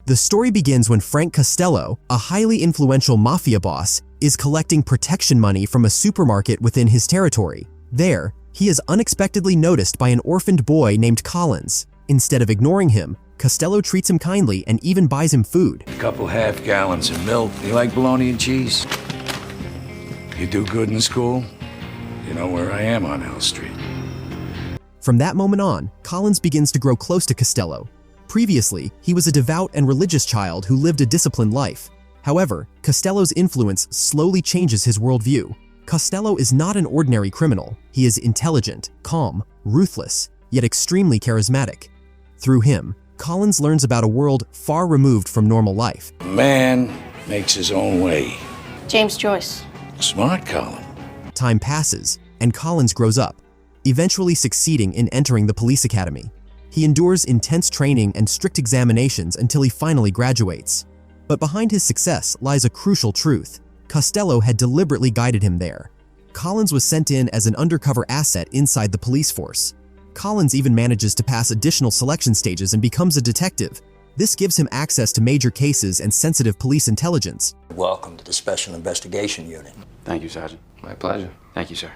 The story begins when Frank Costello, a highly influential mafia boss, is collecting protection money from a supermarket within his territory. There, he is unexpectedly noticed by an orphaned boy named Collins. Instead of ignoring him, Costello treats him kindly and even buys him food. A couple half gallons of milk. You like bologna and cheese? You do good in school? You know where I am on L Street. From that moment on, Collins begins to grow close to Costello. Previously, he was a devout and religious child who lived a disciplined life. However, Costello's influence slowly changes his worldview. Costello is not an ordinary criminal. He is intelligent, calm, ruthless, yet extremely charismatic. Through him, Collins learns about a world far removed from normal life. A man makes his own way. James Joyce. Smart, Colin. Time passes, and Collins grows up, eventually succeeding in entering the police academy. He endures intense training and strict examinations until he finally graduates. But behind his success lies a crucial truth. Costello had deliberately guided him there. Collins was sent in as an undercover asset inside the police force. Collins even manages to pass additional selection stages and becomes a detective. This gives him access to major cases and sensitive police intelligence. Welcome to the Special Investigation Unit. Thank you, Sergeant. My pleasure. Thank you, sir.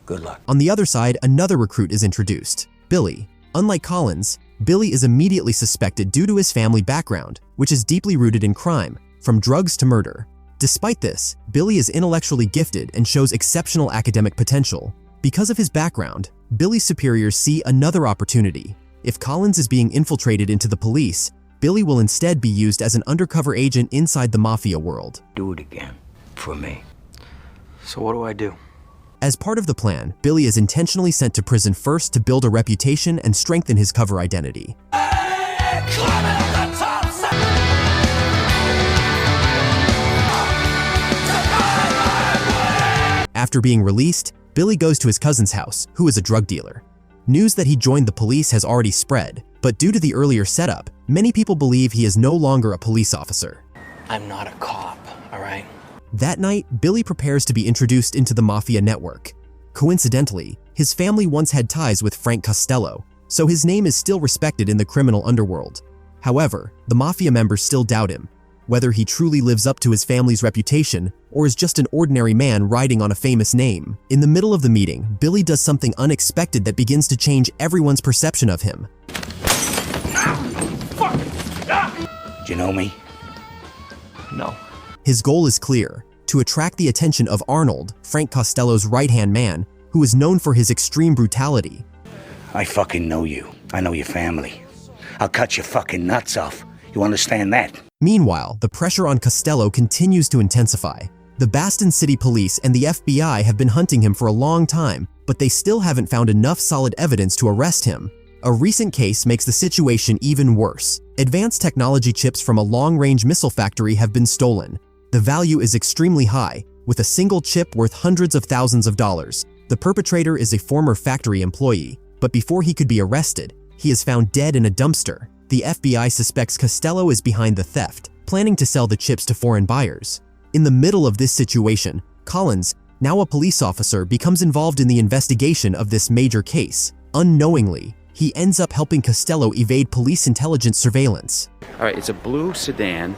Good luck. On the other side, another recruit is introduced, Billy. Unlike Collins, Billy is immediately suspected due to his family background, which is deeply rooted in crime, from drugs to murder. Despite this, Billy is intellectually gifted and shows exceptional academic potential. Because of his background, Billy's superiors see another opportunity. If Collins is being infiltrated into the police, Billy will instead be used as an undercover agent inside the Mafia world. Do it again. For me. So what do I do? As part of the plan, Billy is intentionally sent to prison first to build a reputation and strengthen his cover identity. After being released, Billy goes to his cousin's house, who is a drug dealer. News that he joined the police has already spread, but due to the earlier setup, many people believe he is no longer a police officer. I'm not a cop, all right? That night, Billy prepares to be introduced into the Mafia network. Coincidentally, his family once had ties with Frank Costello, so his name is still respected in the criminal underworld. However, the Mafia members still doubt him, whether he truly lives up to his family's reputation or is just an ordinary man riding on a famous name. In the middle of the meeting, Billy does something unexpected that begins to change everyone's perception of him. Do you know me? No. His goal is clear: to attract the attention of Arnold, Frank Costello's right-hand man, who is known for his extreme brutality. I fucking know you. I know your family. I'll cut your fucking nuts off. You understand that? Meanwhile, the pressure on Costello continues to intensify. The Boston City Police and the FBI have been hunting him for a long time, but they still haven't found enough solid evidence to arrest him. A recent case makes the situation even worse. Advanced technology chips from a long-range missile factory have been stolen. The value is extremely high, with a single chip worth hundreds of thousands of dollars. The perpetrator is a former factory employee, but before he could be arrested, he is found dead in a dumpster. The FBI suspects Costello is behind the theft, planning to sell the chips to foreign buyers. In the middle of this situation, Collins, now a police officer, becomes involved in the investigation of this major case. Unknowingly, he ends up helping Costello evade police intelligence surveillance. All right, it's a blue sedan.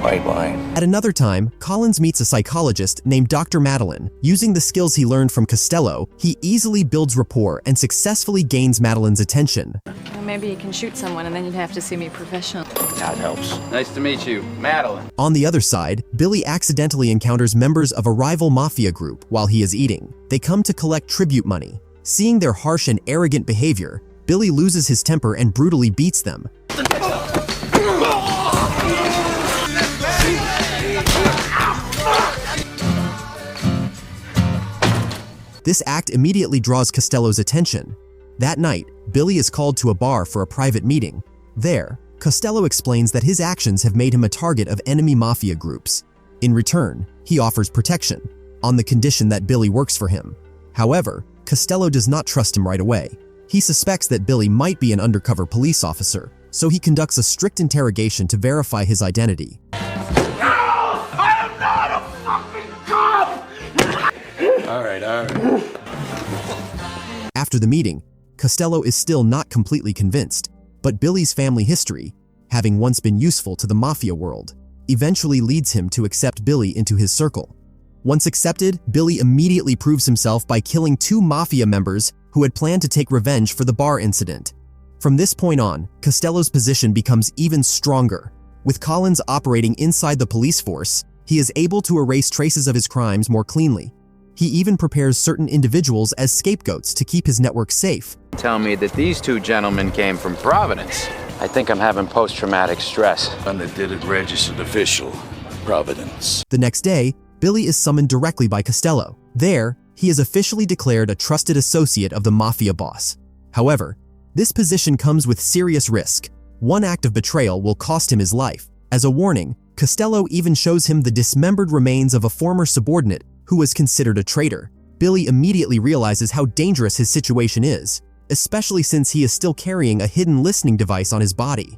White wine. At another time, Collins meets a psychologist named Dr. Madeline. Using the skills he learned from Costello, he easily builds rapport and successfully gains Madeline's attention. Well, maybe you can shoot someone and then you'd have to see me professional. That helps. Nice to meet you, Madeline. On the other side, Billy accidentally encounters members of a rival mafia group while he is eating. They come to collect tribute money. Seeing their harsh and arrogant behavior, Billy loses his temper and brutally beats them. This act immediately draws Costello's attention. That night, Billy is called to a bar for a private meeting. There, Costello explains that his actions have made him a target of enemy mafia groups. In return, he offers protection, on the condition that Billy works for him. However, Costello does not trust him right away. He suspects that Billy might be an undercover police officer, so he conducts a strict interrogation to verify his identity. All right. After the meeting, Costello is still not completely convinced. But Billy's family history, having once been useful to the Mafia world, eventually leads him to accept Billy into his circle. Once accepted, Billy immediately proves himself by killing 2 Mafia members who had planned to take revenge for the bar incident. From this point on, Costello's position becomes even stronger. With Collins operating inside the police force, he is able to erase traces of his crimes more cleanly. He even prepares certain individuals as scapegoats to keep his network safe. Tell me that these 2 gentlemen came from Providence. I think I'm having post-traumatic stress. And they did it registered official. Providence. The next day, Billy is summoned directly by Costello. There, he is officially declared a trusted associate of the Mafia boss. However, this position comes with serious risk. One act of betrayal will cost him his life. As a warning, Costello even shows him the dismembered remains of a former subordinate who was considered a traitor. Billy immediately realizes how dangerous his situation is, especially since he is still carrying a hidden listening device on his body.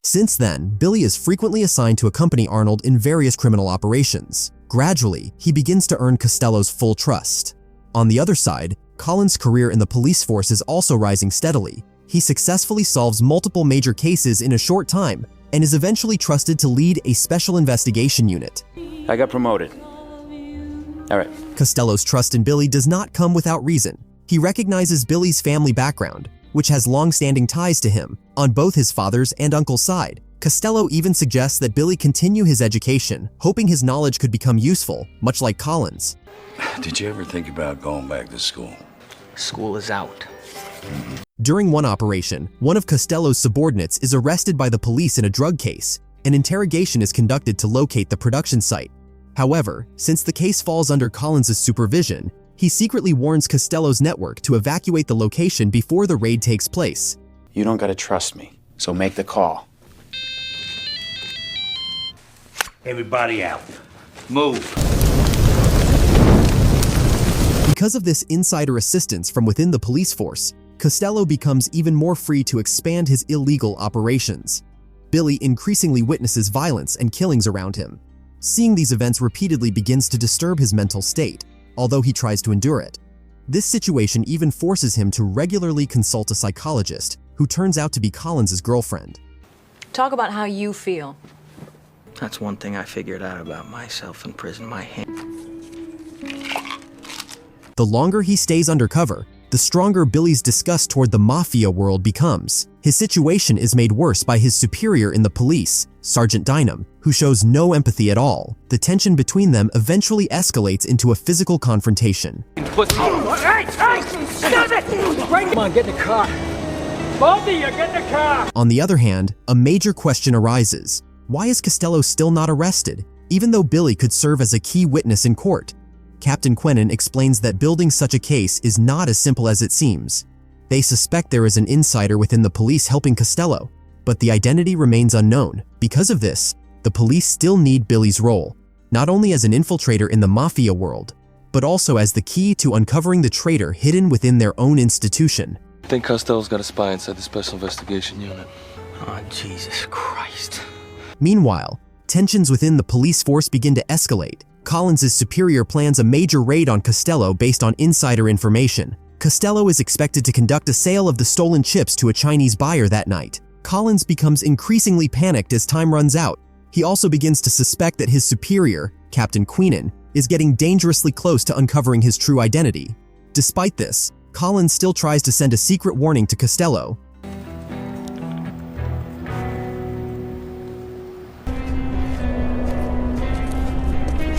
Since then, Billy is frequently assigned to accompany Arnold in various criminal operations. Gradually, he begins to earn Costello's full trust. On the other side, Collins' career in the police force is also rising steadily. He successfully solves multiple major cases in a short time and is eventually trusted to lead a special investigation unit. I got promoted. All right. Costello's trust in Billy does not come without reason. He recognizes Billy's family background, which has long-standing ties to him, on both his father's and uncle's side. Costello even suggests that Billy continue his education, hoping his knowledge could become useful, much like Collins. Did you ever think about going back to school? School is out. During one operation, one of Costello's subordinates is arrested by the police in a drug case. An interrogation is conducted to locate the production site. However, since the case falls under Collins' supervision, he secretly warns Costello's network to evacuate the location before the raid takes place. You don't gotta trust me, so make the call. Everybody out. Move. Because of this insider assistance from within the police force, Costello becomes even more free to expand his illegal operations. Billy increasingly witnesses violence and killings around him. Seeing these events repeatedly begins to disturb his mental state, although he tries to endure it. This situation even forces him to regularly consult a psychologist, who turns out to be Collins' girlfriend. Talk about how you feel. That's one thing I figured out about myself in prison. My hand. The longer he stays undercover, the stronger Billy's disgust toward the Mafia world becomes. His situation is made worse by his superior in the police, Sergeant Dynam, who shows no empathy at all. The tension between them eventually escalates into a physical confrontation. Come on, get in the car. Both of you, get in the car. On the other hand, a major question arises. Why is Costello still not arrested, even though Billy could serve as a key witness in court? Captain Quentin explains that building such a case is not as simple as it seems. They suspect there is an insider within the police helping Costello, but the identity remains unknown. Because of this, the police still need Billy's role, not only as an infiltrator in the Mafia world, but also as the key to uncovering the traitor hidden within their own institution. I think Costello's got a spy inside the Special Investigation Unit. Oh, Jesus Christ. Meanwhile, tensions within the police force begin to escalate. Collins' superior plans a major raid on Costello based on insider information. Costello is expected to conduct a sale of the stolen chips to a Chinese buyer that night. Collins becomes increasingly panicked as time runs out. He also begins to suspect that his superior, Captain Queenan, is getting dangerously close to uncovering his true identity. Despite this, Collins still tries to send a secret warning to Costello.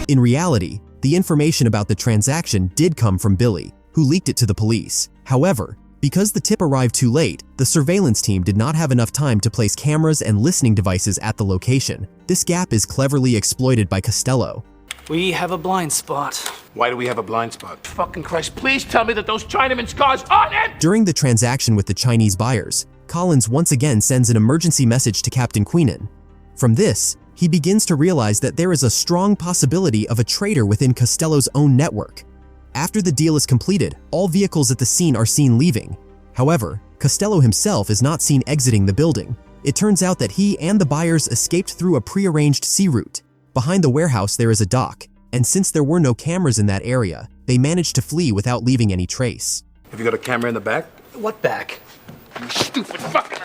In reality, the information about the transaction did come from Billy, who leaked it to the police. However, because the tip arrived too late, the surveillance team did not have enough time to place cameras and listening devices at the location. This gap is cleverly exploited by Costello. We have a blind spot. Why do we have a blind spot? Fucking Christ, please tell me that those Chinaman's cars aren't it! During the transaction with the Chinese buyers, Collins once again sends an emergency message to Captain Queenan. From this, he begins to realize that there is a strong possibility of a traitor within Costello's own network. After the deal is completed, all vehicles at the scene are seen leaving. However, Costello himself is not seen exiting the building. It turns out that he and the buyers escaped through a prearranged sea route. Behind the warehouse there is a dock, and since there were no cameras in that area, they managed to flee without leaving any trace. Have you got a camera in the back? What back? You stupid fucking...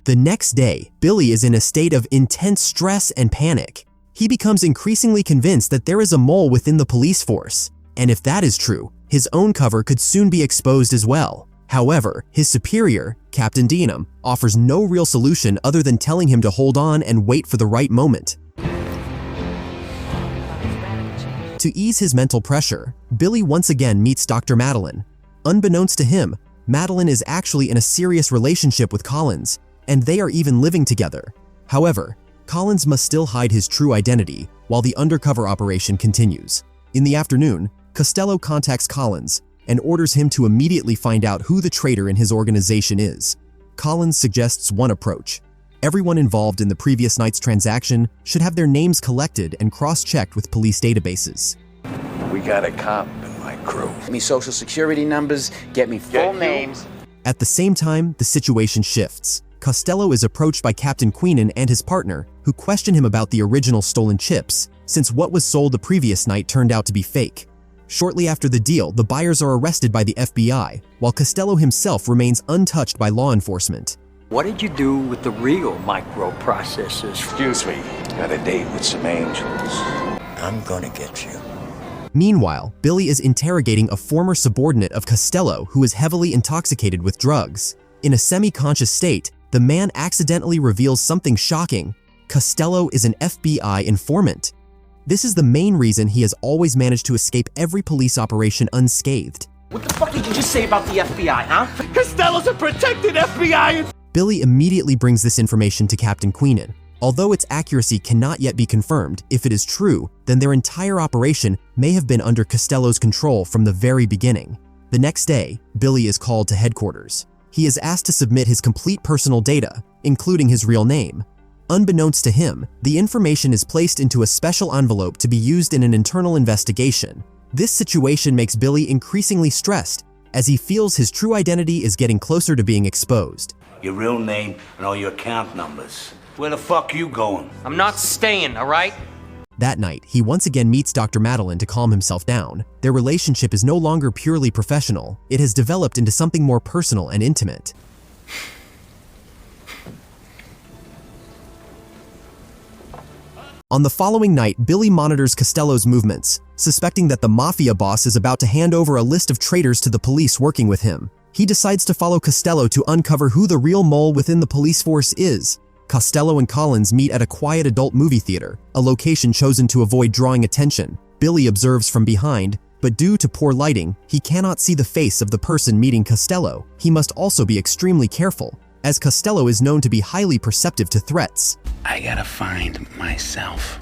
The next day, Billy is in a state of intense stress and panic. He becomes increasingly convinced that there is a mole within the police force, and if that is true, his own cover could soon be exposed as well. However, his superior, Captain Denham, offers no real solution other than telling him to hold on and wait for the right moment. To ease his mental pressure, Billy once again meets Dr. Madeline. Unbeknownst to him, Madeline is actually in a serious relationship with Collins, and they are even living together. However, Collins must still hide his true identity while the undercover operation continues. In the afternoon, Costello contacts Collins and orders him to immediately find out who the traitor in his organization is. Collins suggests one approach. Everyone involved in the previous night's transaction should have their names collected and cross-checked with police databases. We got a cop in my crew. Get me social security numbers, get me full names. At the same time, the situation shifts. Costello is approached by Captain Queenan and his partner, who question him about the original stolen chips, since what was sold the previous night turned out to be fake. Shortly after the deal, the buyers are arrested by the FBI, while Costello himself remains untouched by law enforcement. What did you do with the real microprocessors? Excuse me. Got a date with some angels. I'm gonna get you. Meanwhile, Billy is interrogating a former subordinate of Costello who is heavily intoxicated with drugs. In a semi-conscious state, the man accidentally reveals something shocking. Costello is an FBI informant. This is the main reason he has always managed to escape every police operation unscathed. What the fuck did you just say about the FBI, huh? Costello's a protected FBI... Billy immediately brings this information to Captain Queenan. Although its accuracy cannot yet be confirmed, if it is true, then their entire operation may have been under Costello's control from the very beginning. The next day, Billy is called to headquarters. He is asked to submit his complete personal data, including his real name. Unbeknownst to him, the information is placed into a special envelope to be used in an internal investigation. This situation makes Billy increasingly stressed, as he feels his true identity is getting closer to being exposed. Your real name and all your account numbers. Where the fuck you going? I'm not staying, all right? That night, he once again meets Dr. Madeline to calm himself down. Their relationship is no longer purely professional. It has developed into something more personal and intimate. On the following night, Billy monitors Costello's movements, suspecting that the Mafia boss is about to hand over a list of traitors to the police working with him. He decides to follow Costello to uncover who the real mole within the police force is. Costello and Collins meet at a quiet adult movie theater, a location chosen to avoid drawing attention. Billy observes from behind, but due to poor lighting, he cannot see the face of the person meeting Costello. He must also be extremely careful, as Costello is known to be highly perceptive to threats. I gotta find myself.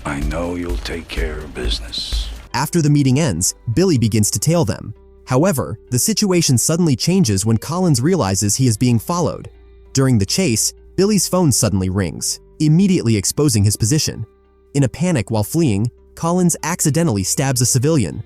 I know you'll take care of business. After the meeting ends, Billy begins to tail them. However, the situation suddenly changes when Collins realizes he is being followed. During the chase, Billy's phone suddenly rings, immediately exposing his position. In a panic while fleeing, Collins accidentally stabs a civilian.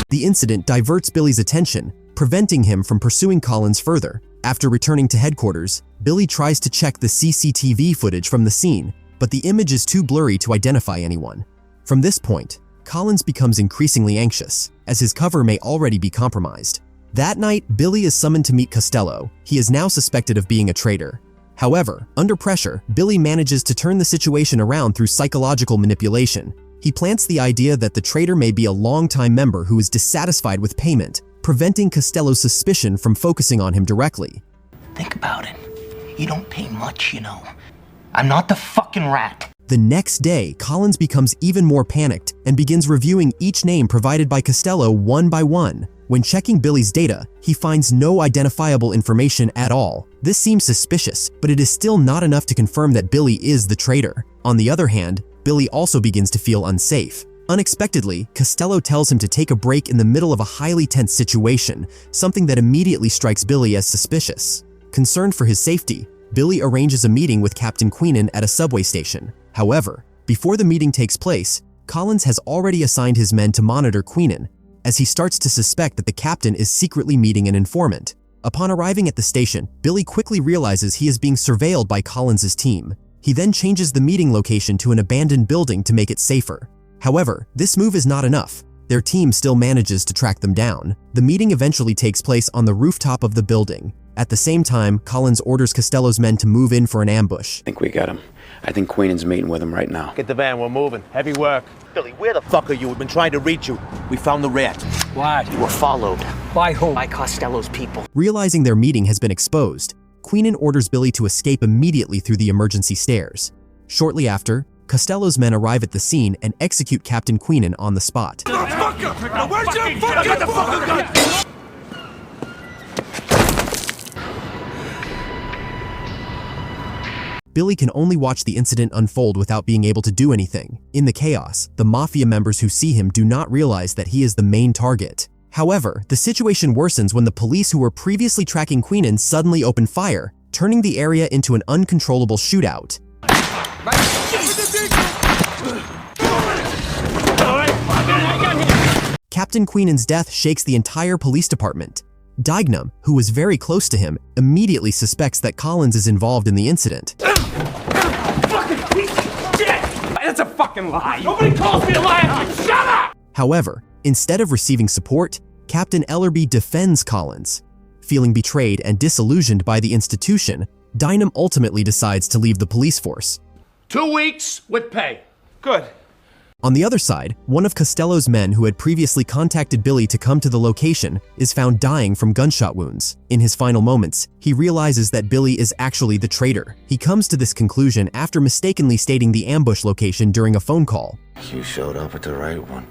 The incident diverts Billy's attention, preventing him from pursuing Collins further. After returning to headquarters, Billy tries to check the CCTV footage from the scene, but the image is too blurry to identify anyone. From this point, Collins becomes increasingly anxious, as his cover may already be compromised. That night, Billy is summoned to meet Costello. He is now suspected of being a traitor. However, under pressure, Billy manages to turn the situation around through psychological manipulation. He plants the idea that the traitor may be a longtime member who is dissatisfied with payment, preventing Costello's suspicion from focusing on him directly. Think about it. You don't pay much, you know. I'm not the fucking rat. The next day, Collins becomes even more panicked and begins reviewing each name provided by Costello one by one. When checking Billy's data, he finds no identifiable information at all. This seems suspicious, but it is still not enough to confirm that Billy is the traitor. On the other hand, Billy also begins to feel unsafe. Unexpectedly, Costello tells him to take a break in the middle of a highly tense situation, something that immediately strikes Billy as suspicious. Concerned for his safety, Billy arranges a meeting with Captain Queenan at a subway station. However, before the meeting takes place, Collins has already assigned his men to monitor Queenan, as he starts to suspect that the captain is secretly meeting an informant. Upon arriving at the station, Billy quickly realizes he is being surveilled by Collins' team. He then changes the meeting location to an abandoned building to make it safer. However, this move is not enough. Their team still manages to track them down. The meeting eventually takes place on the rooftop of the building. At the same time, Collins orders Costello's men to move in for an ambush. I think we got him. I think Queenan's meeting with him right now. Get the van, we're moving. Heavy work. Billy, where the fuck are you? We've been trying to reach you. We found the rat. Why? You were followed. By who? By Costello's people. Realizing their meeting has been exposed, Queenan orders Billy to escape immediately through the emergency stairs. Shortly after, Costello's men arrive at the scene and execute Captain Queenan on the spot. Billy can only watch the incident unfold without being able to do anything. In the chaos, the Mafia members who see him do not realize that he is the main target. However, the situation worsens when the police who were previously tracking Queenan suddenly open fire, turning the area into an uncontrollable shootout. Captain Queenan's death shakes the entire police department. Dignam, who was very close to him, immediately suspects that Collins is involved in the incident. Fucking piece of shit! That's a fucking lie! Nobody calls me a liar! Shut up! However, instead of receiving support, Captain Ellerby defends Collins. Feeling betrayed and disillusioned by the institution, Dignam ultimately decides to leave the police force. 2 weeks with pay. Good. On the other side, one of Costello's men who had previously contacted Billy to come to the location is found dying from gunshot wounds. In his final moments, he realizes that Billy is actually the traitor. He comes to this conclusion after mistakenly stating the ambush location during a phone call. You showed up at the right one.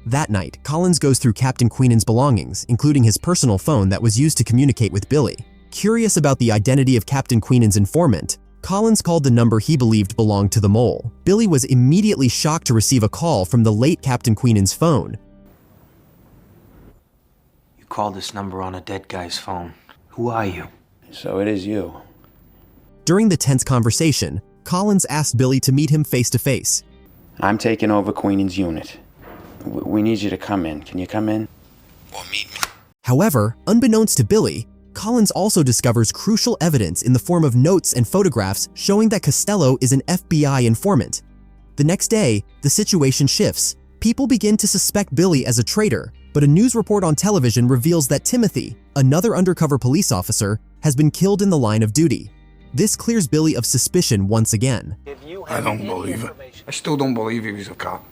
That night, Collins goes through Captain Queenan's belongings, including his personal phone that was used to communicate with Billy. Curious about the identity of Captain Queenan's informant, Collins called the number he believed belonged to the mole. Billy was immediately shocked to receive a call from the late Captain Queenan's phone. You called this number on a dead guy's phone. Who are you? So it is you. During the tense conversation, Collins asked Billy to meet him face to face. I'm taking over Queenan's unit. We need you to come in. Can you come in? Or meet me. However, unbeknownst to Billy, Collins also discovers crucial evidence in the form of notes and photographs showing that Costello is an FBI informant. The next day, the situation shifts. People begin to suspect Billy as a traitor, but a news report on television reveals that Timothy, another undercover police officer, has been killed in the line of duty. This clears Billy of suspicion once again. I don't believe it. I still don't believe he was a cop.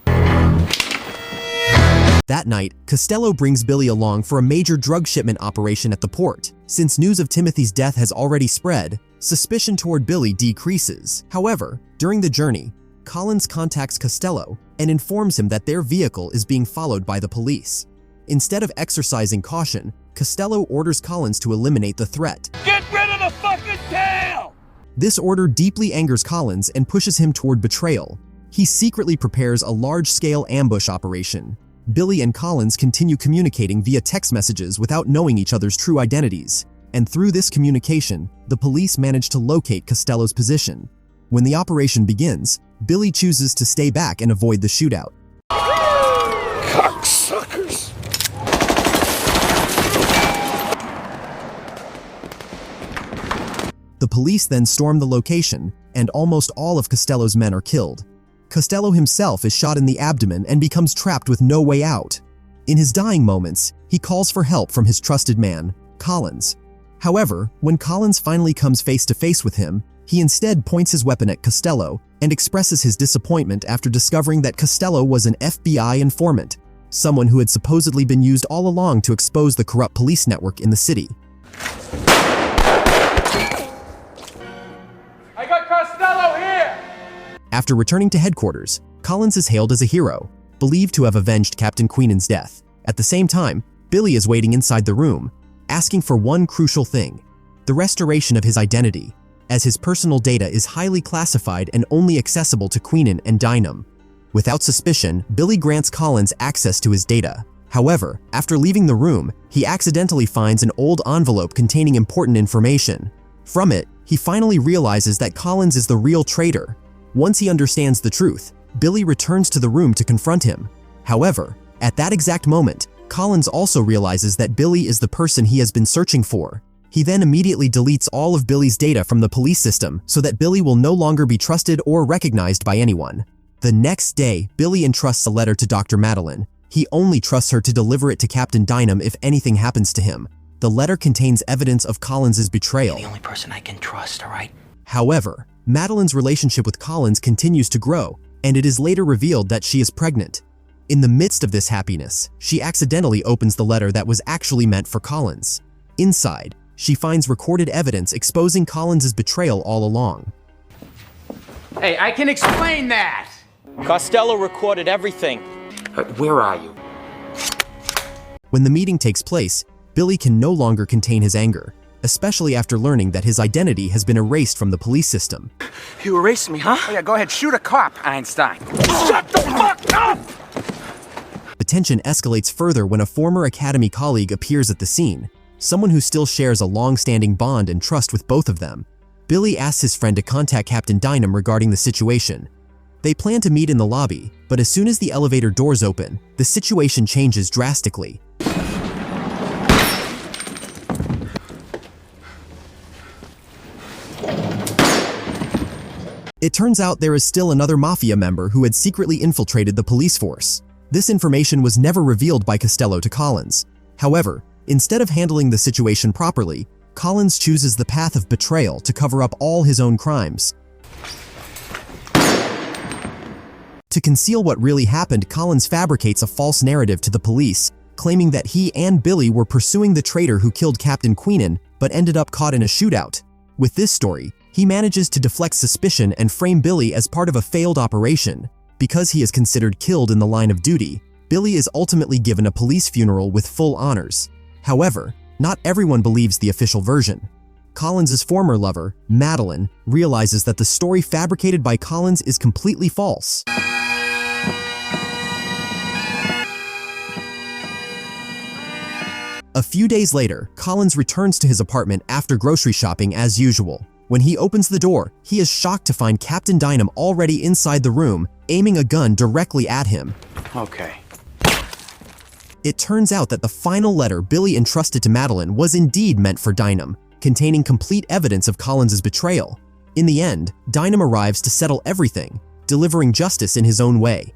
That night, Costello brings Billy along for a major drug shipment operation at the port. Since news of Timothy's death has already spread, suspicion toward Billy decreases. However, during the journey, Collins contacts Costello and informs him that their vehicle is being followed by the police. Instead of exercising caution, Costello orders Collins to eliminate the threat. Get rid of the fucking tail! This order deeply angers Collins and pushes him toward betrayal. He secretly prepares a large-scale ambush operation. Billy and Collins continue communicating via text messages without knowing each other's true identities. And through this communication, the police manage to locate Costello's position. When the operation begins, Billy chooses to stay back and avoid the shootout. Cocksuckers! The police then storm the location, and almost all of Costello's men are killed. Costello himself is shot in the abdomen and becomes trapped with no way out. In his dying moments, he calls for help from his trusted man, Collins. However, when Collins finally comes face to face with him, he instead points his weapon at Costello and expresses his disappointment after discovering that Costello was an FBI informant, someone who had supposedly been used all along to expose the corrupt police network in the city. I got Costello here! After returning to headquarters, Collins is hailed as a hero, believed to have avenged Captain Queenan's death. At the same time, Billy is waiting inside the room, asking for one crucial thing: the restoration of his identity, as his personal data is highly classified and only accessible to Queenan and Dignam. Without suspicion, Billy grants Collins access to his data. However, after leaving the room, he accidentally finds an old envelope containing important information. From it, he finally realizes that Collins is the real traitor. Once he understands the truth, Billy returns to the room to confront him. However, at that exact moment, Collins also realizes that Billy is the person he has been searching for. He then immediately deletes all of Billy's data from the police system so that Billy will no longer be trusted or recognized by anyone. The next day, Billy entrusts a letter to Dr. Madeline. He only trusts her to deliver it to Captain Dynam if anything happens to him. The letter contains evidence of Collins' betrayal. You're the only person I can trust, all right? However, Madeline's relationship with Collins continues to grow, and it is later revealed that she is pregnant. In the midst of this happiness, she accidentally opens the letter that was actually meant for Collins. Inside, she finds recorded evidence exposing Collins' betrayal all along. Hey, I can explain that! Costello recorded everything. Where are you? When the meeting takes place, Billy can no longer contain his anger, especially after learning that his identity has been erased from the police system. You erased me, huh? Oh yeah, go ahead, shoot a cop, Einstein. Shut the fuck up! The tension escalates further when a former Academy colleague appears at the scene, someone who still shares a long-standing bond and trust with both of them. Billy asks his friend to contact Captain Dynam regarding the situation. They plan to meet in the lobby, but as soon as the elevator doors open, the situation changes drastically. It turns out there is still another Mafia member who had secretly infiltrated the police force. This information was never revealed by Costello to Collins. However, instead of handling the situation properly, Collins chooses the path of betrayal to cover up all his own crimes. To conceal what really happened, Collins fabricates a false narrative to the police, claiming that he and Billy were pursuing the traitor who killed Captain Queenan, but ended up caught in a shootout. With this story, he manages to deflect suspicion and frame Billy as part of a failed operation. Because he is considered killed in the line of duty, Billy is ultimately given a police funeral with full honors. However, not everyone believes the official version. Collins' former lover, Madeline, realizes that the story fabricated by Collins is completely false. A few days later, Collins returns to his apartment after grocery shopping as usual. When he opens the door, he is shocked to find Captain Dynam already inside the room, aiming a gun directly at him. Okay. It turns out that the final letter Billy entrusted to Madeline was indeed meant for Dynam, containing complete evidence of Collins' betrayal. In the end, Dynam arrives to settle everything, delivering justice in his own way.